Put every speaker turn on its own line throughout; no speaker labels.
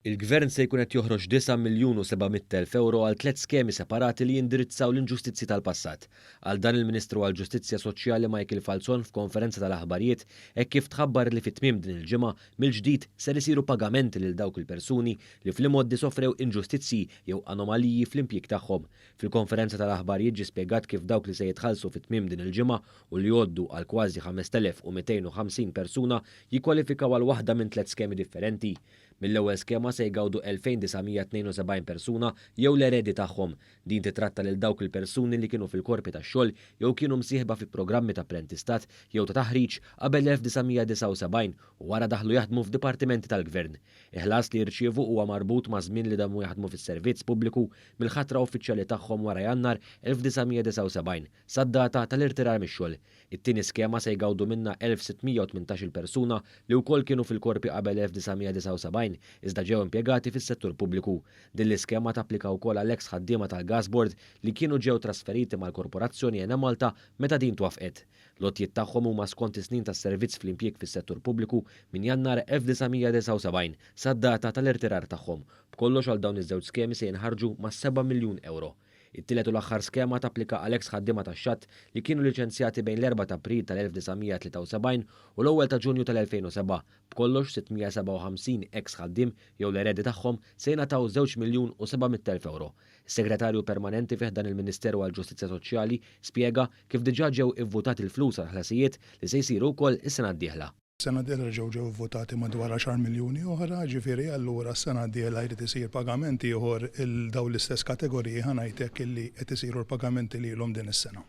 Il-Gvern se jkun qed joħroġ 9,700,000 euro għal 3 skemi separati li jindirizzaw l-inġustizzi tal-passat. Għal dan il-Ministru għal Ġustizzja Soċjali Michael Falzon f'konferenza tal-aħbarijiet hekk kif tħabbar li fit-tmiem din il-ġimgħa mill-ġdid ser isiru pagamenti lil dawk il-persuni li fl-imoddi sofrew inġustizzi jew anomaliji fl-impjieg tagħhom. Fil-konferenza tal-aħbarijiet ġie spjegat kif dawk li se jitħallsu fit-tmiem din il-ġimgħa u li jgħoddu għal kważi 5,250 persuna jikkwalifikaw għal waħda minn 3 skemi differenti. Mill-ewwel skema se jgawdu 2,972 persuna jew l-eredi tagħhom. Din titratta lil dawk il-persuni li kienu fil-korpi tax-xogħol jew kienu msieħba fi programmi ta' apprentistat jew ta' taħriġ qabel 1979 u wara daħlu jaħdmu f'dipartimenti tal-Gvern. Iħlas li jirċievu huwa marbut ma' żmien li damu jaħdmu fis-servizz pubbliku mill-ħatra uffiċjali tagħhom wara Jannar 1979 sad-data tal-irtirar mix-xogħol. It-tieni skema se jgawdu minna 1,618 persuna li wkoll kienu fil-korpi qabel 1979 iżda ġew impjegati fis-settur pubbliku. Din l-iskema tapplika wkoll għal ex ħaddiema tal-Gas Board li kienu ġew trasferiti mal-Korporazzjoni Ena Malta meta din twafqet. L-otjiet tagħhom huma skont is-snin tas-servizz fl-impjieg fis-settur pubbliku minn Jannar 1979 sad-data tal-irtirar tagħhom. B'kollox għal dawn iż-żewġ skemi se jinħarġu ma' 7 miljun euro. It-tielet u l-aħħar skema tapplika għal ex ħaddiema tax-xatt li kienu liċenzjati bejn l-4 ta' April tal-1973 u l-1 ta' Ġunju tal-2007. B'kollox 657 ex ħaddiem jew l-eredi tagħhom se jingħataw 2,700,000 euro. Is-Segretarju Permanenti fih dan il-Ministeru għall-Ġustizzja Soċjali spjega kif diġà ġew ivvutati l-flus għal ħlasijiet li se jsiru wkoll is-sena d-dieħla.
Sena d-dieħla ġew votati madwar 10 miljuni oħra, ġifieri allura s-sena d-dieħla jrid isir pagamenti ieħor il-dawn l-istess kategoriji ħanajtek illi qed isiru l-pagamenti lilhom din is-sena.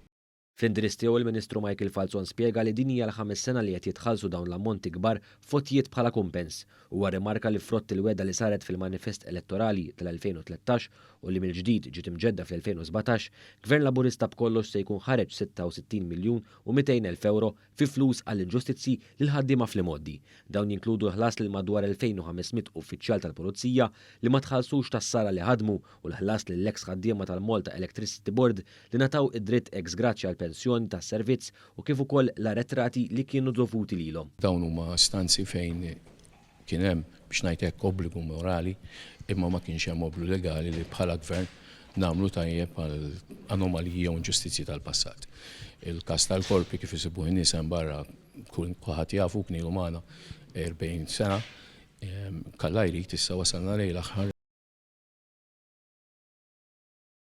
Fl-indirizz tiegħu il-Ministru Michael Falzon spjega li din hija l-5 sena li qed jitħallsu dawn l-ammonti kbar f'otjiet bħala kumpens. Huwa rimarka li frott il-weda li saret fil-manifest elettorali tal-2013 u li mill-ġdid ġiet imġedda fl-2017, Gvern Laburista b'kollox se jkun ħareġ 66 miljun u 200,000 euro fi flus għall-inġustizzi lil ħaddiema fl-imoddi. Dawn jinkludu ħlas lil madwar 2,500 uffiċjal tal-Pulizija li ma tħallsux tas-sara li ħadmu u l-ħlas lill-ex ħaddiema tal-Malta Electricity Board li nataw id-dritt ex grazzja għal pensjoni tas-servizz u kif ukoll l-arretrati li kienu dovuti lilhom.
Dawn huma stanzi fejn kien hemm biex ngħidlek obbligu morali imma ma kienx hemm obbligu legali li bħala gvern nagħmlu tajjeb għal anomaliji u inġustizzi tal-passat. Il-każ tal-korpi kif isibuh in-nies hemm barra kulħadd jafu knielu magħna 40 sena kalla jrid issa wasalna lejn l-aħħar